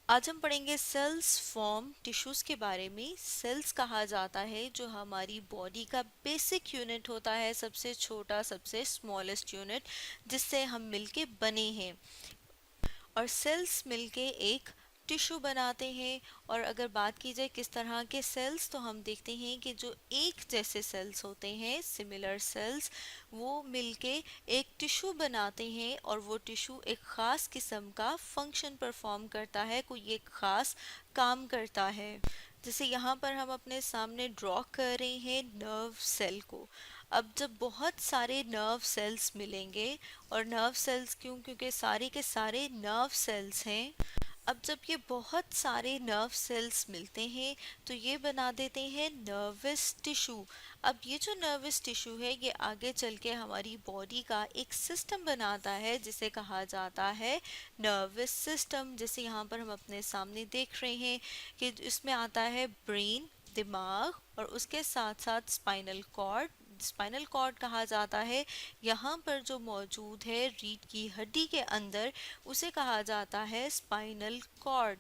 आज हम पढ़ेंगे सेल्स फॉर्म टिश्यूज के बारे में। सेल्स कहा जाता है जो हमारी बॉडी का बेसिक यूनिट होता है, सबसे छोटा, सबसे स्मॉलेस्ट यूनिट जिससे हम मिलके बने हैं। और सेल्स मिलके एक टिश्यू बनाते हैं। और अगर बात की जाए किस तरह के सेल्स, तो हम देखते हैं कि जो एक जैसे सेल्स होते हैं, सिमिलर सेल्स, वो मिलके एक टिश्यू बनाते हैं और वो टिश्यू एक ख़ास किस्म का फंक्शन परफॉर्म करता है, कोई एक ख़ास काम करता है। जैसे यहाँ पर हम अपने सामने ड्रॉ कर रहे हैं नर्व सेल को। अब जब बहुत सारे नर्व सेल्स मिलेंगे, और नर्व सेल्स क्यों, क्योंकि सारे के सारे नर्व सेल्स हैं। अब जब ये बहुत सारे नर्व सेल्स मिलते हैं तो ये बना देते हैं नर्वस टिश्यू। अब ये जो नर्वस टिश्यू है ये आगे चल के हमारी बॉडी का एक सिस्टम बनाता है जिसे कहा जाता है नर्वस सिस्टम। जैसे यहाँ पर हम अपने सामने देख रहे हैं कि इसमें आता है ब्रेन, दिमाग, और उसके साथ साथ स्पाइनल कॉर्ड। स्पाइनल कॉर्ड कहा जाता है यहाँ पर जो मौजूद है रीढ़ की हड्डी के अंदर, उसे कहा जाता है स्पाइनल कॉर्ड।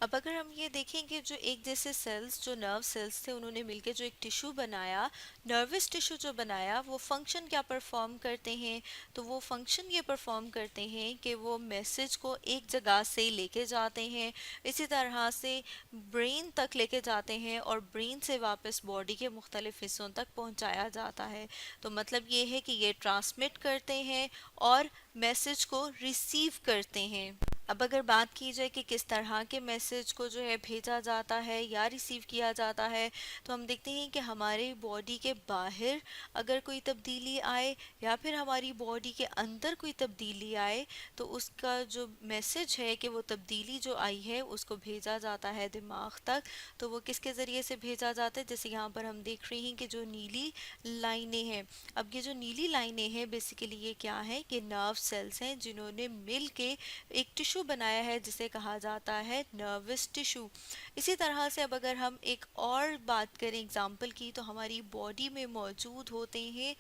अब अगर हम ये देखें कि जो एक जैसे सेल्स, जो नर्व सेल्स थे, उन्होंने मिलकर जो एक टिश्यू बनाया, नर्वस टिश्यू जो बनाया, वो फंक्शन क्या परफॉर्म करते हैं, तो वो फंक्शन ये परफॉर्म करते हैं कि वो मैसेज को एक जगह से लेके जाते हैं, इसी तरह से ब्रेन तक लेके जाते हैं, और ब्रेन से वापस बॉडी के मुख्तलिफ हिस्सों तक पहुंचाया जाता है। तो मतलब ये है कि ये ट्रांसमिट करते हैं और मैसेज को रिसीव करते हैं। अब अगर बात की जाए कि किस तरह के मैसेज को जो है भेजा जाता है या रिसीव किया जाता है, तो हम देखते हैं कि हमारे बॉडी के बाहर अगर कोई तब्दीली आए या फिर हमारी बॉडी के अंदर कोई तब्दीली आए, तो उसका जो मैसेज है कि वो तब्दीली जो आई है उसको भेजा जाता है दिमाग तक। तो वो किसके ज़रिए से भेजा जाता है, जैसे यहाँ पर हम देख रहे हैं कि जो नीली लाइनें हैं। अब ये जो नीली लाइनें हैं बेसिकली ये क्या है कि नर्व सेल्स हैं जिन्होंने मिल के एक टिश्यू बनाया है जिसे कहा जाता है नर्वस टिश्यू। इसी तरह से अब अगर हम एक और बात करें एग्जाम्पल की, तो हमारी बॉडी में मौजूद होते हैं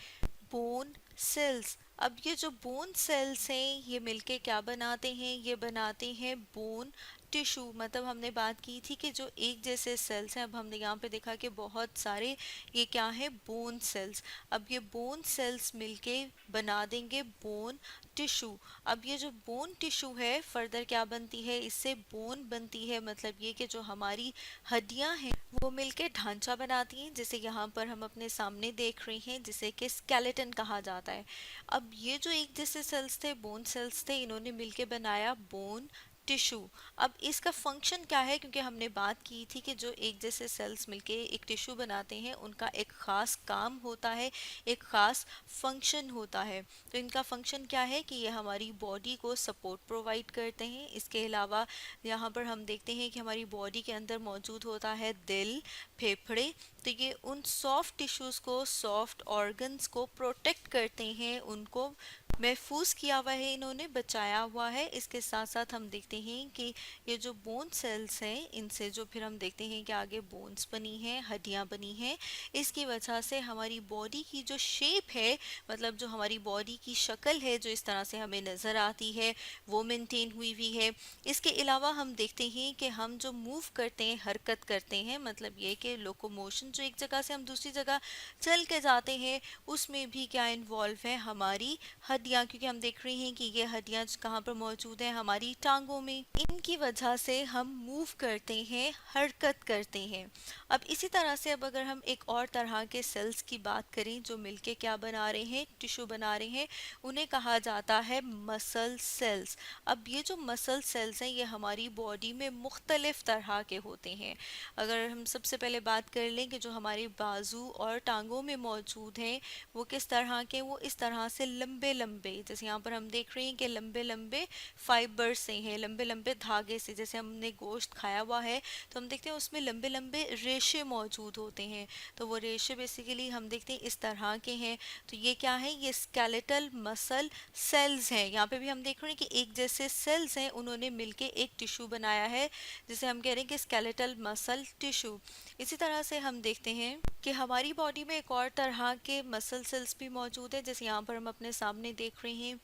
बोन सेल्स। अब ये जो बोन सेल्स हैं ये मिलके क्या बनाते हैं, ये बनाते हैं बोन टिश्यू। मतलब हमने बात की थी कि जो एक जैसे सेल्स हैं, अब हमने यहाँ पे देखा कि बहुत सारे, ये क्या है, बोन सेल्स। अब ये बोन सेल्स मिलके बना देंगे बोन टिश्यू। अब ये जो बोन टिश्यू है फर्दर क्या बनती है, इससे बोन बनती है। मतलब ये कि जो हमारी हड्डियां हैं वो मिलके ढांचा बनाती हैं, जिसे यहाँ पर हम अपने सामने देख रहे हैं, जिसे कि स्केलेटन कहा जाता है। अब ये जो एक जैसे सेल्स थे, बोन सेल्स थे, इन्होंने मिलके बनाया बोन टिश्यू। अब इसका फंक्शन क्या है, क्योंकि हमने बात की थी कि जो एक जैसे सेल्स मिलके एक टिश्यू बनाते हैं उनका एक ख़ास काम होता है, एक ख़ास फंक्शन होता है। तो इनका फंक्शन क्या है कि ये हमारी बॉडी को सपोर्ट प्रोवाइड करते हैं। इसके अलावा यहाँ पर हम देखते हैं कि हमारी बॉडी के अंदर मौजूद होता है दिल, फेफड़े। तो ये उन सॉफ्ट टिश्यूज़ को, सॉफ्ट ऑर्गन्स को प्रोटेक्ट करते हैं, उनको महफूज किया हुआ है, इन्होंने बचाया हुआ है। इसके साथ साथ हम देखते हैं कि ये जो बोन सेल्स हैं, इनसे जो फिर हम देखते हैं कि आगे बोन्स बनी हैं, हड्डियां बनी हैं। इसकी वजह से हमारी बॉडी की जो शेप है, मतलब जो हमारी बॉडी की शक्ल है जो इस तरह से हमें नज़र आती है, वो मेंटेन हुई हुई है। इसके अलावा हम देखते हैं कि हम जो मूव करते हैं, हरकत करते हैं, मतलब ये कि लोकोमोशन, जो एक जगह से हम दूसरी जगह चल के जाते हैं, उसमें भी क्या इन्वॉल्व है, हमारी हड्डियाँ। क्योंकि हम देख रहे हैं कि ये हड्डियाँ कहाँ पर मौजूद हैं, हमारी टांगों में। इनकी वजह से हम मूव करते हैं, हरकत करते हैं। अब इसी तरह से अब अगर हम एक और तरह के सेल्स की बात करें जो मिलके क्या बना रहे हैं, टिश्यू बना रहे हैं, उन्हें कहा जाता है मसल सेल्स। अब ये जो मसल सेल्स हैं ये हमारी बॉडी में मुख्तलिफ तरह के होते हैं। अगर हम सबसे पहले बात कर लें कि जो हमारे बाजू और टांगों में मौजूद हैं वो किस तरह के, वो इस तरह से लंबे लंबे, जैसे यहाँ पर हम देख रहे हैं कि लंबे लंबे फाइबर से हैं, लंबे लंबे धागे से। जैसे हमने गोश्त खाया हुआ है तो हम देखते हैं उसमें लंबे लंबे रेशे मौजूद होते हैं। तो वो रेशे बेसिकली हम देखते हैं इस तरह के हैं। तो ये क्या है, ये स्केलेटल मसल सेल्स हैं। यहाँ पे भी हम देख रहे हैं कि एक जैसे सेल्स हैं, उन्होंने मिलके एक टिश्यू बनाया है जिसे हम कह रहे हैं कि स्केलेटल मसल टिश्यू। इसी तरह से हम देखते हैं कि हमारी बॉडी में एक और तरह के मसल सेल्स भी मौजूद है, जैसे यहाँ पर हम अपने सामने देख रहे हैं।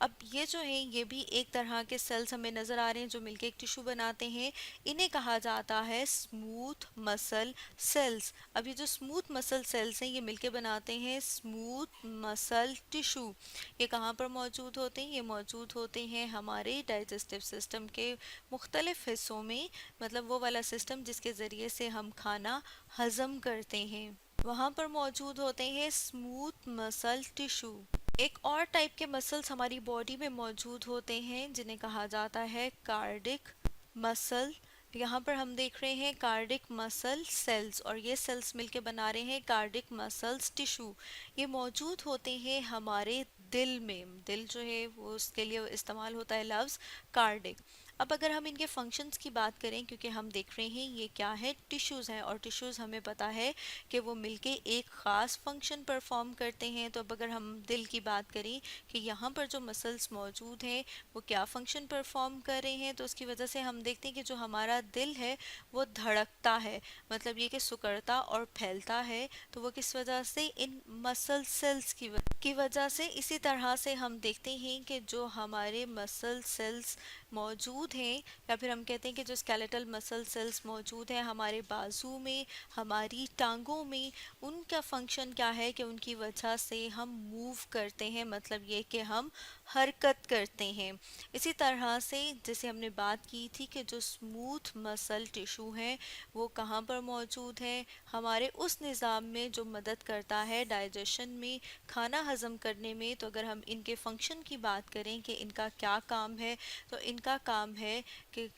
अब ये जो है ये भी एक तरह के सेल्स हमें नज़र आ रहे हैं जो मिलके एक टिश्यू बनाते हैं। इन्हें कहा जाता है स्मूथ मसल सेल्स। अब ये जो स्मूथ मसल सेल्स हैं ये मिलके बनाते हैं स्मूथ मसल टिश्यू। ये कहाँ पर मौजूद होते हैं? ये मौजूद होते हैं हमारे डाइजेस्टिव सिस्टम के मुख्तलिफ हिस्सों में, मतलब वो वाला सिस्टम जिसके ज़रिए से हम खाना हजम करते हैं, वहाँ पर मौजूद होते हैं स्मूथ मसल टिश्यू। एक और टाइप के मसल्स हमारी बॉडी में मौजूद होते हैं जिन्हें कहा जाता है कार्डिक मसल। यहाँ पर हम देख रहे हैं कार्डिक मसल सेल्स, और ये सेल्स मिलके बना रहे हैं कार्डिक मसल्स टिश्यू। ये मौजूद होते हैं हमारे दिल में। दिल जो है वो उसके लिए इस्तेमाल होता है लफ्ज़ कार्डिक। अब अगर हम इनके फंक्शंस की बात करें, क्योंकि हम देख रहे हैं ये क्या है, टिश्यूज़ हैं, और टिश्यूज़ हमें पता है कि वो मिलके एक ख़ास फंक्शन परफॉर्म करते हैं। तो अब अगर हम दिल की बात करें कि यहाँ पर जो मसल्स मौजूद हैं वो क्या फंक्शन परफॉर्म कर रहे हैं, तो उसकी वजह से हम देखते हैं कि जो हमारा दिल है वो धड़कता है, मतलब ये कि सिकुड़ता और फैलता है। तो वो किस वजह से? इन मसल सेल्स की वजह से। इसी तरह से हम देखते हैं कि जो हमारे मसल सेल्स मौजूद हैं, या फिर हम कहते हैं कि जो स्केलेटल मसल सेल्स मौजूद हैं हमारे बाजू में, हमारी टांगों में, उनका फंक्शन क्या है कि उनकी वजह से हम मूव करते हैं, मतलब ये कि हम हरकत करते हैं। इसी तरह से जैसे हमने बात की थी कि जो स्मूथ मसल टिश्यू हैं वो कहाँ पर मौजूद है? हमारे उस निज़ाम में जो मदद करता है डाइजेशन में, खाना हज़म करने में। तो अगर हम इनके फंक्शन की बात करें कि इनका क्या काम है, तो इनका काम है कि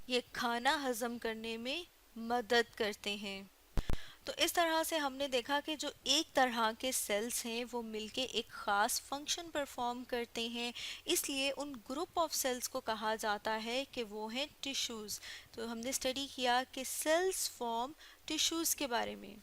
ये खाना हज़म करने में मदद करते हैं। तो इस तरह से हमने देखा कि जो एक तरह के सेल्स हैं वो मिलके एक ख़ास फंक्शन परफॉर्म करते हैं, इसलिए उन ग्रुप ऑफ सेल्स को कहा जाता है कि वो हैं टिश्यूज़। तो हमने स्टडी किया कि सेल्स फॉर्म टिश्यूज़ के बारे में।